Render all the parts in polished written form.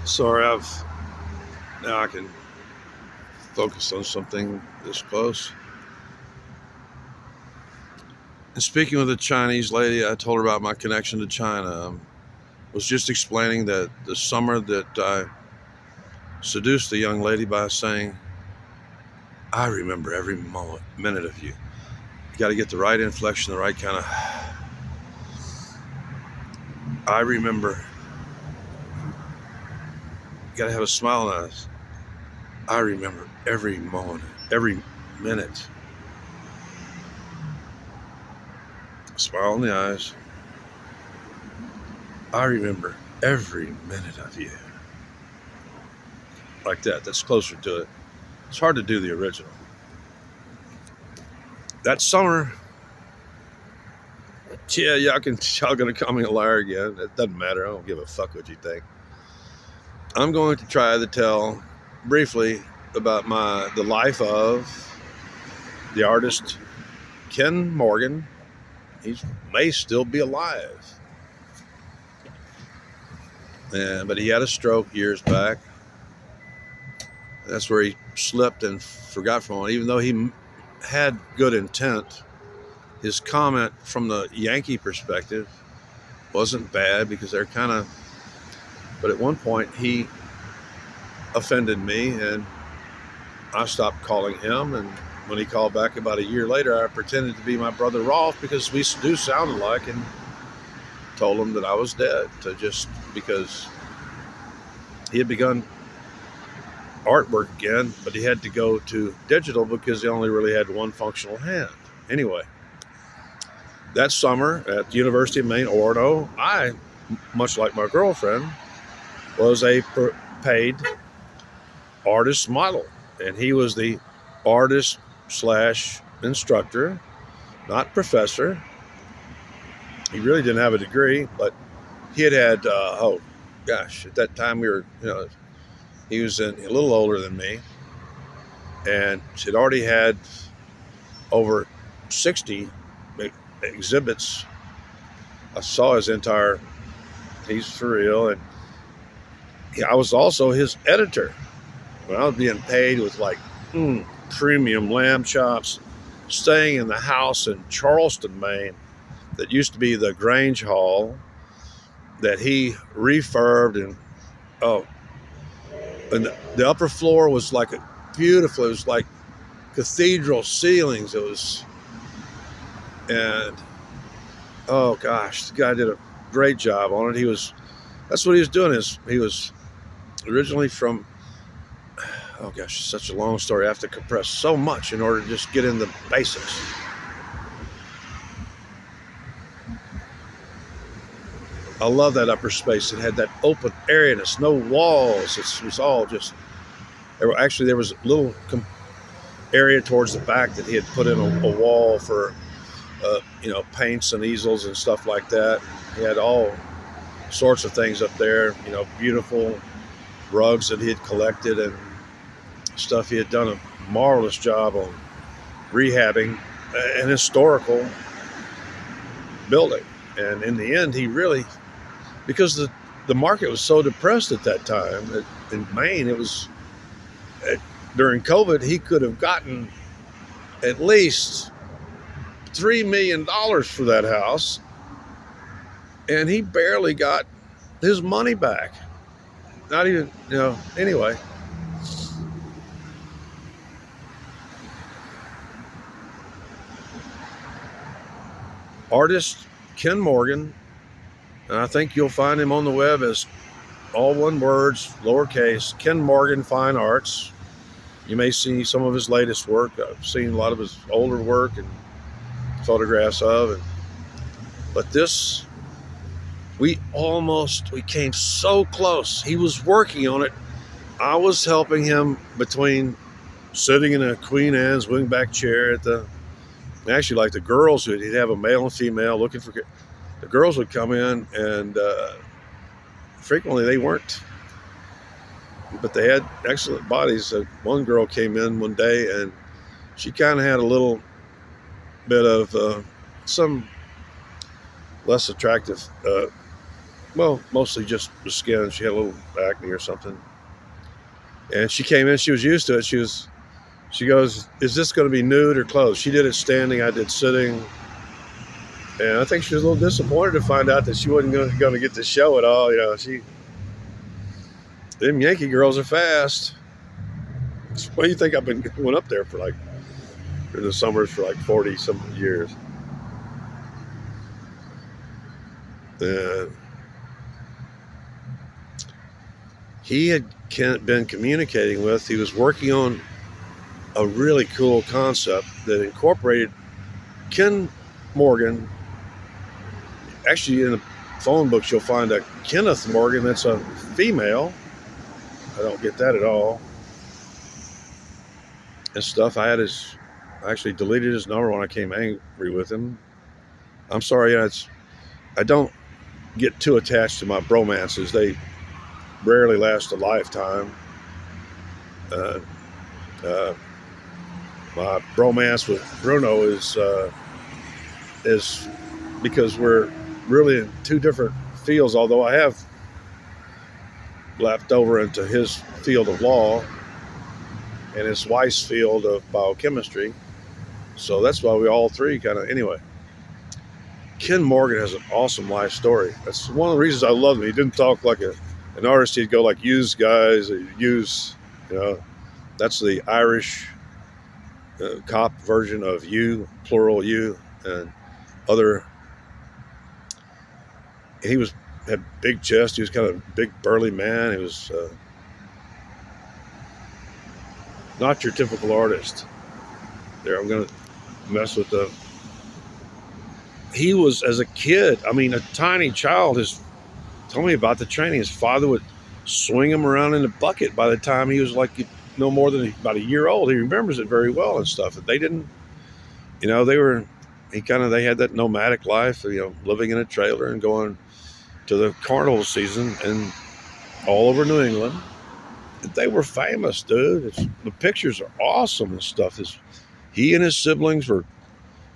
Sorry, now I can focus on something this close. And speaking with a Chinese lady, I told her about my connection to China. Was just explaining that the summer that I seduced the young lady by saying, I remember every minute of you. You got to get the right inflection, the right kind of. I remember. You got to have a smile on us. I remember every moment, every minute. Smile in the eyes. I remember every minute of you. Like that. That's closer to it. It's hard to do the original. That summer, yeah, y'all gonna call me a liar again. It doesn't matter. I don't give a fuck what you think. I'm going to try to tell briefly about the life of the artist Ken Morgan. He may still be alive, but he had a stroke years back. That's where he slipped and forgot from it. Even though he had good intent, his comment from the Yankee perspective wasn't bad because they're kind of. But at one point he offended me, and I stopped calling him. And when he called back about a year later, I pretended to be my brother Rolf because we do sound alike, and told him that I was dead, just because he had begun artwork again, but he had to go to digital because he only really had one functional hand. Anyway, that summer at the University of Maine, Orono, I, much like my girlfriend, was a paid artist model, and he was the artist / instructor, not professor. He really didn't have a degree, but he had at that time he was a little older than me, and had already had over 60 exhibits. I saw he's for real, and I was also his editor. When I was being paid with premium lamb chops, staying in the house in Charleston, Maine, that used to be the Grange Hall, that he refurbed, and the upper floor was like beautiful. It was like cathedral ceilings. And oh gosh, the guy did a great job on it. That's what he was doing. He was originally from, oh gosh, it's such a long story. I have to compress so much in order to just get in the basics. I love that upper space. It had that open area, and it's no walls. It was all just. There was a little area towards the back that he had put in a wall for, paints and easels and stuff like that. He had all sorts of things up there. Beautiful rugs that he had collected and stuff. He had done a marvelous job on rehabbing an historical building, and in the end, he really. Because the market was so depressed at that time in Maine, it was during COVID, he could have gotten at least $3 million for that house, and he barely got his money back. Not even, anyway. Artist Ken Morgan. And I think you'll find him on the web as all one words, lowercase, Ken Morgan Fine Arts. You may see some of his latest work. I've seen a lot of his older work and photographs of. But this, we came so close. He was working on it. I was helping him between sitting in a Queen Anne's wingback chair actually like the girls, he'd have a male and female looking for. The girls would come in, and frequently they weren't, but they had excellent bodies. One girl came in one day, and she kind of had a little bit of some less attractive well, mostly just the skin. She had a little acne or something. And she came in, she was used to it. She goes, "Is this going to be nude or clothed?" She did it standing, I did sitting. And I think she was a little disappointed to find out that she wasn't going to get to show it all. Them Yankee girls are fast. What do you think? I've been going up there for like, in the summers for like 40 some years. And he had been communicating with, he was working on a really cool concept that incorporated Ken Morgan. Actually, in the phone books, you'll find a Kenneth Morgan that's a female. I don't get that at all. And stuff. I actually deleted his number when I came angry with him. I'm sorry, I don't get too attached to my bromances. They rarely last a lifetime. Uh, uh, my bromance with Bruno is because we're really in two different fields. Although I have lapped over into his field of law and his wife's field of biochemistry, so that's why we all three kind of anyway. Ken Morgan has an awesome life story. That's one of the reasons I love him. He didn't talk like an artist. He'd go like, "Use guys, use," you know. That's the Irish cop version of you, plural you, and other. He had big chest. He was kind of a big burly man. He was not your typical artist. There, I'm gonna mess with the. He was, as a kid, I mean, a tiny child. Tell me about the training. His father would swing him around in a bucket by the time he was like no more than about a year old. He remembers it very well and stuff. They didn't, they had that nomadic life, living in a trailer and going to the carnival season and all over New England. They were famous, dude. The pictures are awesome and stuff. He and his siblings were,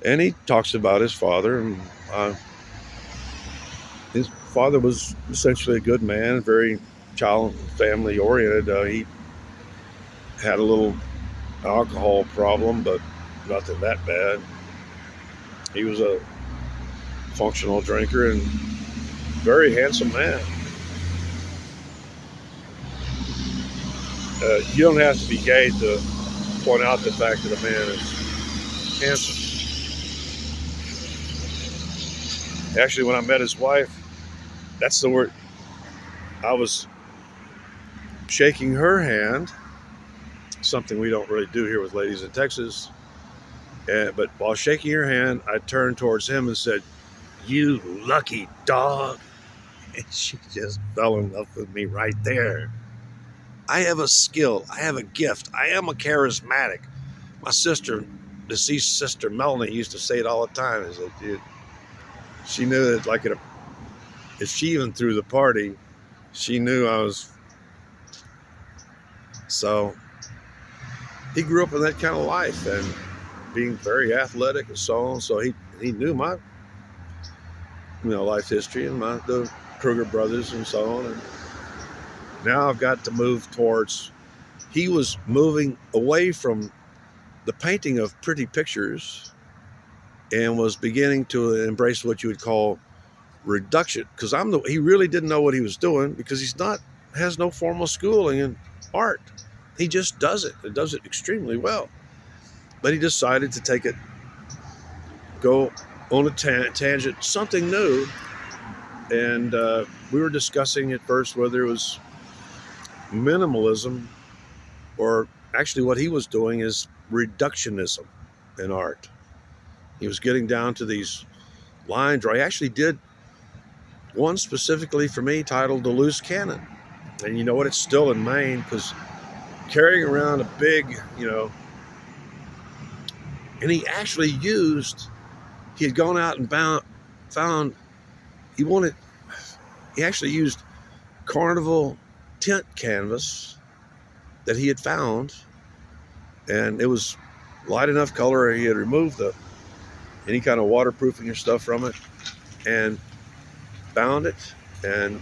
and he talks about his father, and his father was essentially a good man, very child and family oriented. He had a little alcohol problem, but nothing that bad. He was a functional drinker and very handsome man. You don't have to be gay to point out the fact that a man is handsome. Actually, when I met his wife, that's the word. I was shaking her hand, something we don't really do here with ladies in Texas. But while shaking her hand, I turned towards him and said, "You lucky dog." And she just fell in love with me right there. I have a skill. I have a gift. I am a charismatic. My deceased sister Melanie, used to say it all the time. Is that, dude, she knew that, like, if she even threw the party, she knew I was. So he grew up in that kind of life and being very athletic and so on. So he knew my life history and the Kruger brothers and so on. And now I've got to move towards. He was moving away from the painting of pretty pictures and was beginning to embrace what you would call reduction. Because he really didn't know what he was doing, because has no formal schooling in art. He just does it and does it extremely well. But he decided to go on a tangent, something new. And we were discussing at first whether it was minimalism, or actually what he was doing is reductionism in art. He was getting down to these lines. I actually did one specifically for me titled "The Loose Cannon." And you know what? It's still in Maine, because carrying around a big, and he had gone out and found, he actually used carnival tent canvas that he had found, and it was light enough color. He had removed any kind of waterproofing or stuff from it and bound it and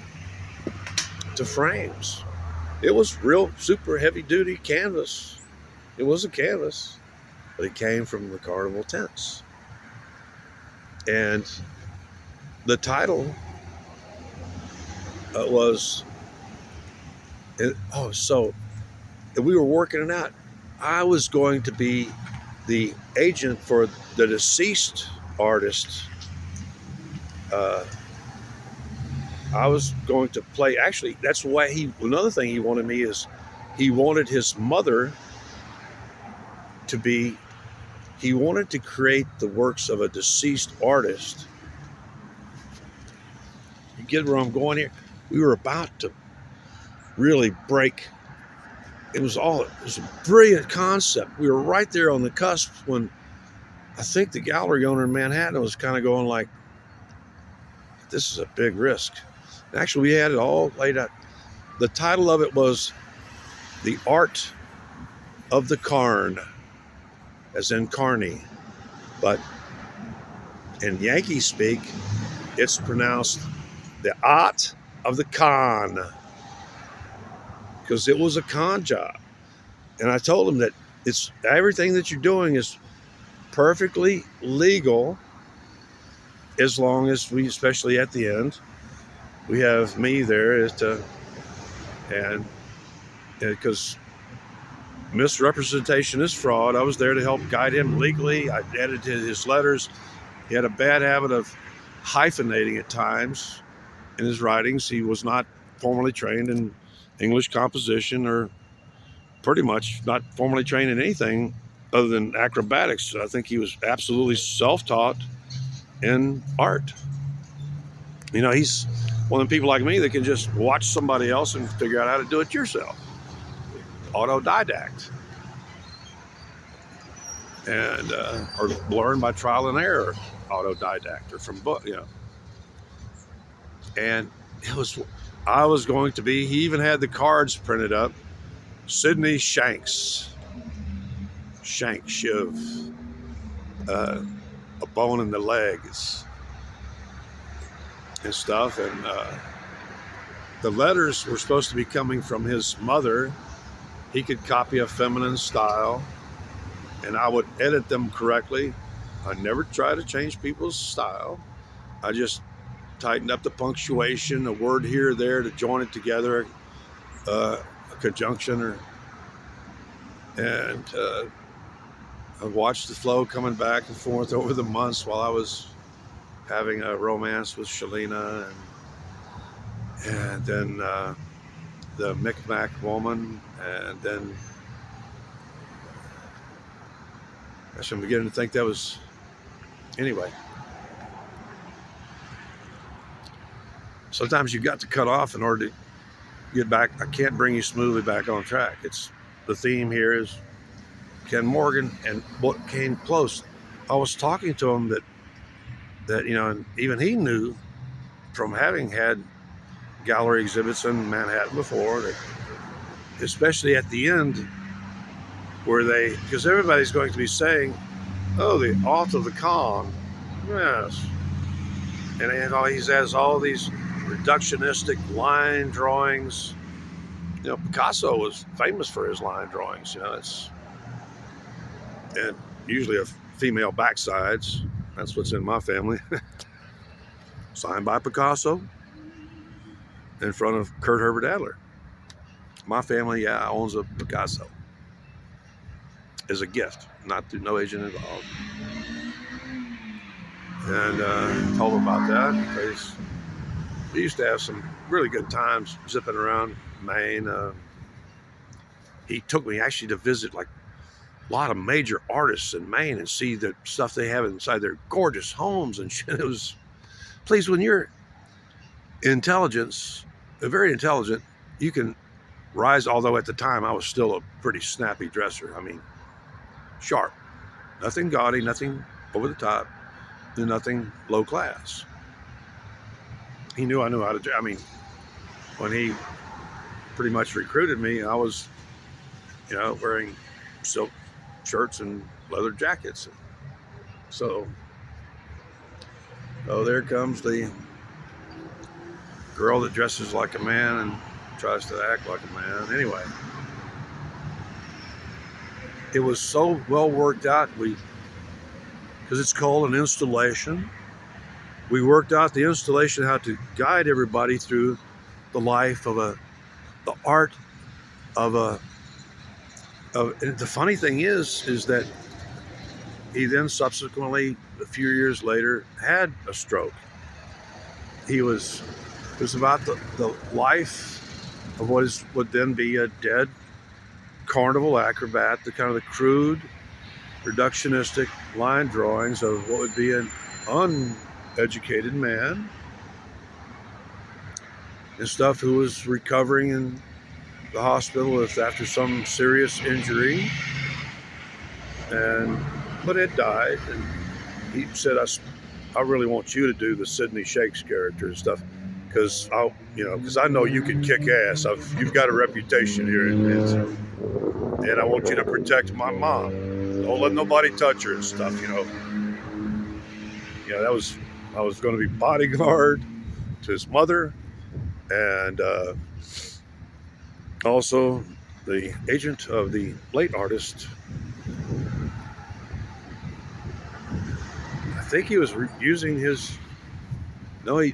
to frames. It was real super heavy duty canvas. It was a canvas, but it came from the Carnival tents. And the title was, so we were working it out. I was going to be the agent for the deceased artist. Uh, I was going to play. Actually, that's why another thing he wanted me is he wanted his mother to be, he wanted to create the works of a deceased artist. You get where I'm going here? We were about to really break. It was a brilliant concept. We were right there on the cusp when I think the gallery owner in Manhattan was kind of going like, this is a big risk. Actually, we had it all laid out. The title of it was The Art of the Carn, as in Carney. But in Yankee speak, it's pronounced The Art of the Con, because it was a con job. And I told him that it's everything that you're doing is perfectly legal, as long as we, especially at the end, we have me there and because misrepresentation is fraud. I was there to help guide him legally. I edited his letters. He had a bad habit of hyphenating at times in his writings. He was not formally trained in English composition, or pretty much not formally trained in anything other than acrobatics. I think he was absolutely self-taught in art. He's one of the people like me that can just watch somebody else and figure out how to do it yourself. Autodidact. And or learn by trial and error. Autodidact, or from book, And I was going to be, he even had the cards printed up. Sidney Shanks, Shiv, a bone in the legs and stuff. And the letters were supposed to be coming from his mother. He could copy a feminine style, and I would edit them correctly. I never try to change people's style. I just tightened up the punctuation, a word here or there to join it together, a conjunction, and I watched the flow coming back and forth over the months while I was having a romance with Shalina, and then the Micmac woman, and then I'm beginning to think that was, anyway. Sometimes you've got to cut off in order to get back. I can't bring you smoothly back on track. The theme here is Ken Morgan, and what came close. I was talking to him that and even he knew from having had gallery exhibits in Manhattan before, that especially at the end, where because everybody's going to be saying, oh, the art of the con, yes, and he has all these reductionistic line drawings. Picasso was famous for his line drawings. And usually a female backsides. That's what's in my family. Signed by Picasso in front of Kurt Herbert Adler. My family, owns a Picasso as a gift, no agent involved. And told him about that. We used to have some really good times zipping around Maine. He took me actually to visit like a lot of major artists in Maine and see the stuff they have inside their gorgeous homes and shit. It was, please, when you're very intelligent, you can rise. Although at the time I was still a pretty snappy dresser. I mean, sharp, nothing gaudy, nothing over the top, and nothing low class. He knew I knew how to. I mean, when he pretty much recruited me, I was, wearing silk shirts and leather jackets. So, there comes the girl that dresses like a man and tries to act like a man. Anyway, it was so well worked out. Because it's called an installation. We worked out the installation, how to guide everybody through the life of the art of and the funny thing is that he then subsequently, a few years later, had a stroke. It was about the life of what would then be a dead carnival acrobat, the kind of the crude, reductionistic line drawings of what would be an uneducated man and stuff, who was recovering in the hospital after some serious injury, but had died. And he said, I really want you to do the Sidney Shakes character and stuff, because I know you can kick ass. You've got a reputation here, and I want you to protect my mom. Don't let nobody touch her and stuff. That was, I was going to be bodyguard to his mother, and also the agent of the late artist. I think he was using his. No, he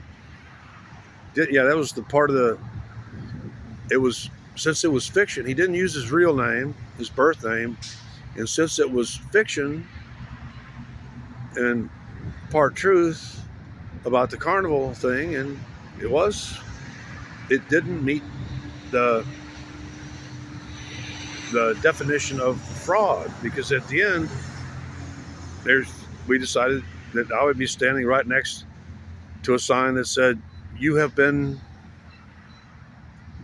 did. Yeah, that was the part of it was, since it was fiction, he didn't use his real name, his birth name, and since it was fiction and part truth about the carnival thing, and it didn't meet the definition of fraud, because at the end we decided that I would be standing right next to a sign that said, "You have been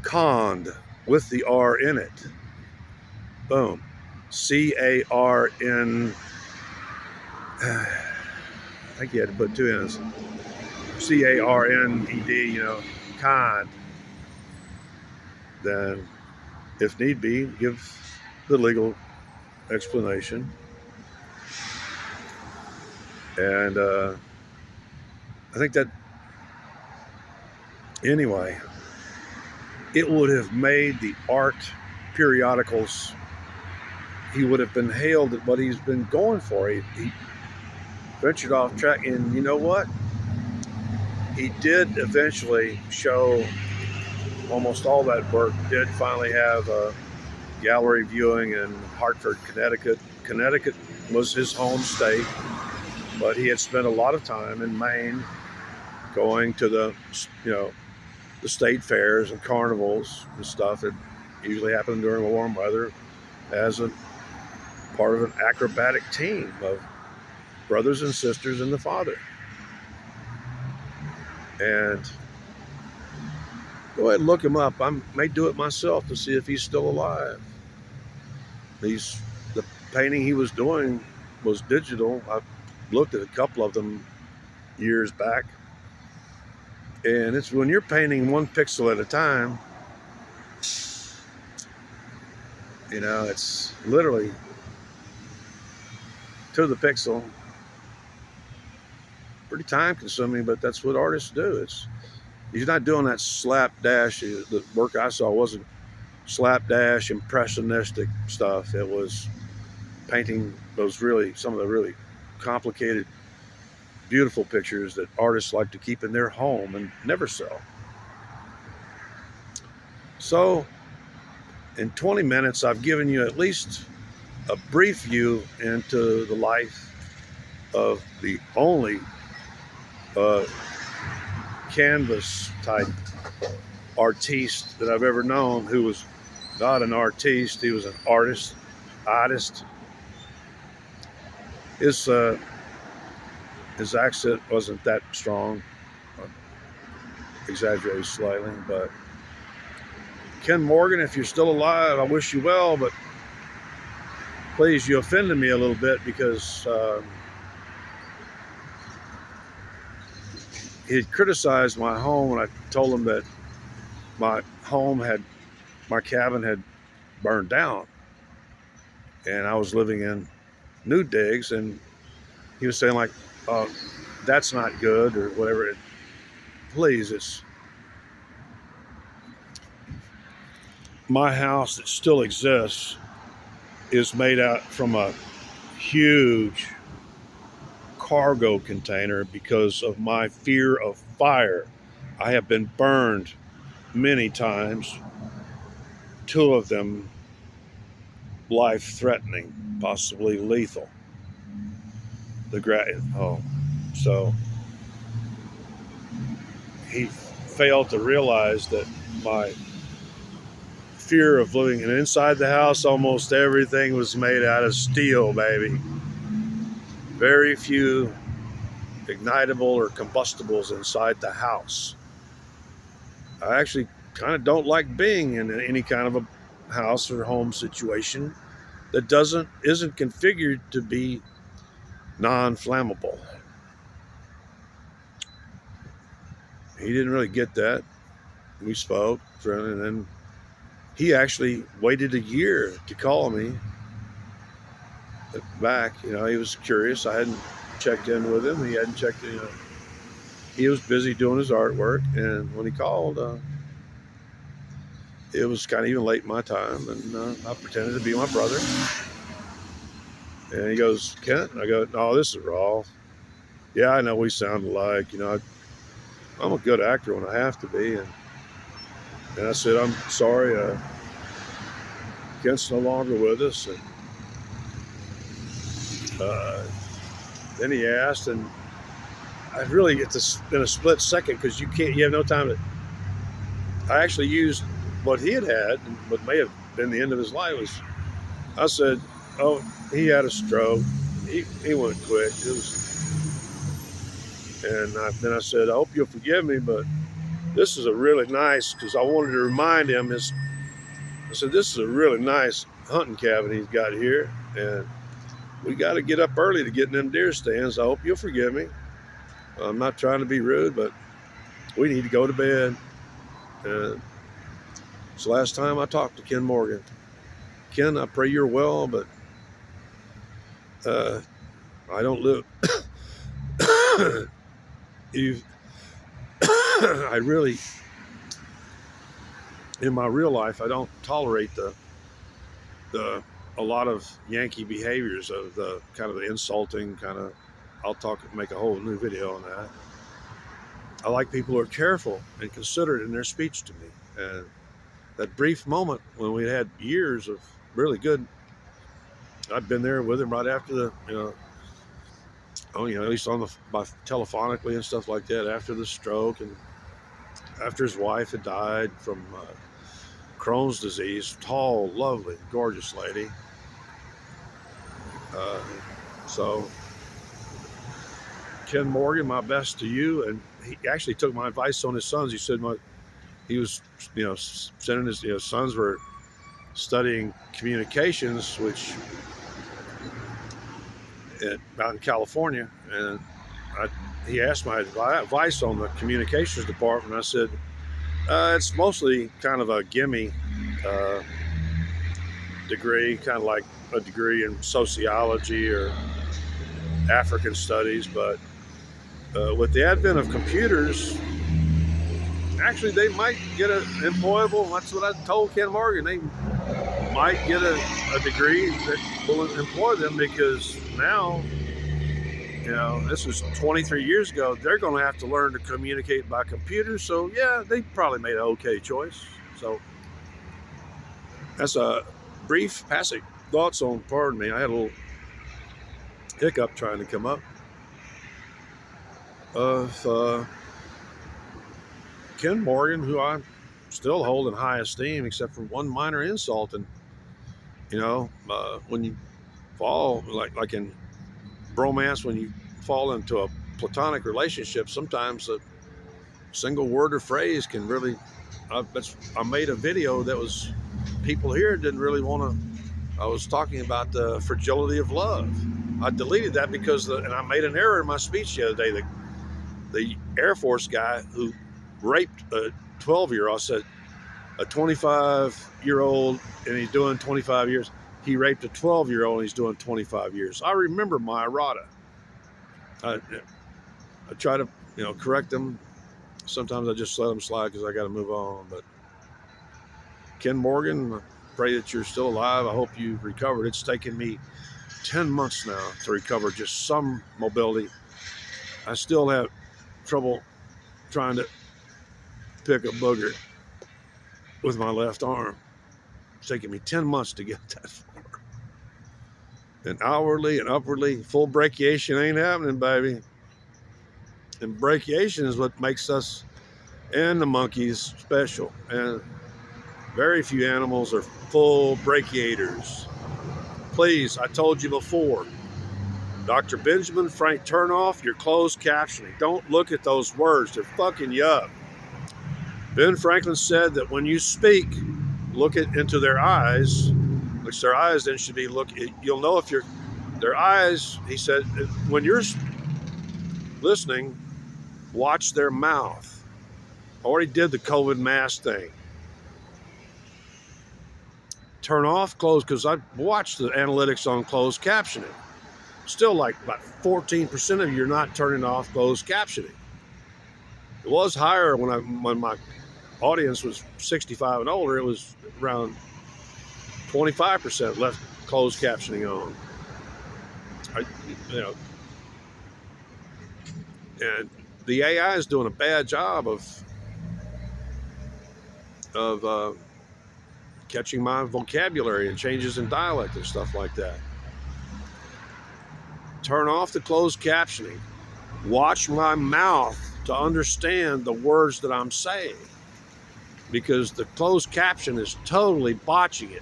conned," with the R in it. Boom. C-A-R-N. I think you had to put two N's. C-A-R-N-E-D, conned. Then, if need be, give the legal explanation. And I think that, anyway, it would have made the art periodicals. He would have been hailed at what he's been going for. He ventured off track, and you know what? He did eventually show almost all that work. Did finally have a gallery viewing in Hartford, Connecticut. Connecticut was his home state, but he had spent a lot of time in Maine, going to the state fairs and carnivals and stuff that usually happened during warm weather, as a part of an acrobatic team of brothers and sisters and the father. And go ahead and look him up. I may do it myself to see if he's still alive. The painting he was doing was digital. I looked at a couple of them years back, and it's when you're painting one pixel at a time, it's literally to the pixel. Pretty time consuming, but that's what artists do. He's not doing that slapdash. The work I saw wasn't slapdash impressionistic stuff. It was painting some of the really complicated, beautiful pictures that artists like to keep in their home and never sell. So in 20 minutes, I've given you at least a brief view into the life of the only canvas type artiste that I've ever known, who was not an artiste. He was an artist. His accent wasn't that strong, exaggerated slightly, but Ken Morgan, if you're still alive, I wish you well, but please, you offended me a little bit, because he had criticized my home when I told him that my cabin had burned down, and I was living in new digs, and he was saying that's not good or whatever. Please, my house that still exists is made out from a huge cargo container because of my fear of fire. I have been burned many times, two of them life threatening, possibly lethal. So he failed to realize that my fear of living, and inside the house, almost everything was made out of steel, baby. Very few ignitable or combustibles inside the house. I actually kind of don't like being in any kind of a house or home situation that isn't configured to be non-flammable. He didn't really get that. We spoke, and then he actually waited a year to call me back. He was curious. I hadn't checked in with him. He hadn't checked in. He was busy doing his artwork, and when he called, it was kind of even late my time, and I pretended to be my brother. And he goes, "Kent?" And I go, "No, this is Rolf. Yeah, I know we sound alike. I'm a good actor when I have to be." And I said, "I'm sorry, Kent's no longer with us." And then he asked, and I really get this in a split second because you have no time to. I actually used what he had, and what may have been the end of his life was. I said, "Oh, he had a stroke. He went quick." Then I said, "I hope you'll forgive me, but this is a really nice," because I wanted to remind him. I said, "This is a really nice hunting cabin he's got here, and we got to get up early to get in them deer stands. I hope you'll forgive me. I'm not trying to be rude, but we need to go to bed." And it's the last time I talked to Ken Morgan. Ken, I pray you're well, but I don't live. you, I really, in my real life, I don't tolerate a lot of Yankee behaviors of the kind of the insulting kind of. Make a whole new video on that. I like people who are careful and considerate in their speech to me. And that brief moment when we had years of really good, I've been there with him right after at least by telephonically and stuff like that, after the stroke and after his wife had died from Crohn's disease. Tall, lovely, gorgeous lady. So Ken Morgan, my best to you. And he actually took my advice on his sons. He said he was, sending his, sons were studying communications, which out in California, and he asked my advice on the communications department. I said, it's mostly kind of a gimme degree, kind of like a degree in sociology or African studies, but with the advent of computers, actually they might get an employable. That's what I told Ken Morgan. They might get a degree that will employ them, because now, this was 23 years ago. They're going to have to learn to communicate by computer. So yeah, they probably made an okay choice. So that's a brief passing thoughts on. Pardon me, I had a little hiccup trying to come up. Of Ken Morgan, who I still hold in high esteem, except for one minor insult. And when you fall, like in bromance, when you fall into a platonic relationship, sometimes a single word or phrase can really. I made a video that was, people here didn't really want to. I was talking about the fragility of love. I deleted that because and I made an error in my speech the other day. The Air Force guy who raped a 12-year-old said a 25-year-old and he's doing 25 years. He raped a 12-year-old and he's doing 25 years. I remember my errata. I try to correct them. Sometimes I just let them slide because I got to move on. But Ken Morgan, I pray that you're still alive. I hope you've recovered. It's taken me 10 months now to recover just some mobility. I still have trouble trying to pick a booger with my left arm. It's taken me 10 months to get that far. And outwardly and upwardly, full brachiation ain't happening, baby. And brachiation is what makes us and the monkeys special. And very few animals are full brachiators. Please, I told you before, Dr. Benjamin Frank, turn off your closed captioning. Don't look at those words. They're fucking you up. Ben Franklin said that when you speak, look into their eyes, which their eyes then should be you'll know if their eyes, he said, when you're listening, watch their mouth. I already did the COVID mask thing. Turn off closed, because I watched the analytics on closed captioning. Still like about 14% of you are not turning off closed captioning. It was higher when my audience was 65 and older. It was around 25% left closed captioning on. And the AI is doing a bad job of catching my vocabulary and changes in dialect and stuff like that. Turn off the closed captioning. Watch my mouth to understand the words that I'm saying, because the closed caption is totally botching it.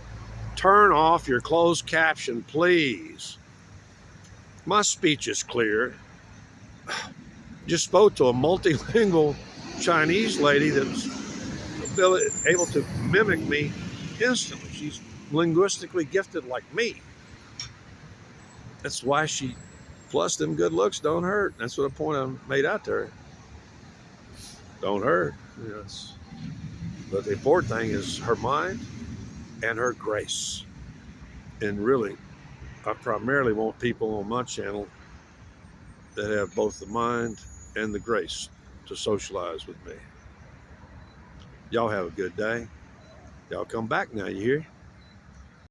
Turn off your closed caption, please. My speech is clear. Just spoke to a multilingual Chinese lady that was able to mimic me instantly. She's linguistically gifted like me. That's why plus them good looks don't hurt. That's what a point I made out there. Don't hurt. But the important thing is her mind and her grace. And really, I primarily want people on my channel that have both the mind and the grace to socialize with me. Y'all have a good day. Y'all come back now, you hear?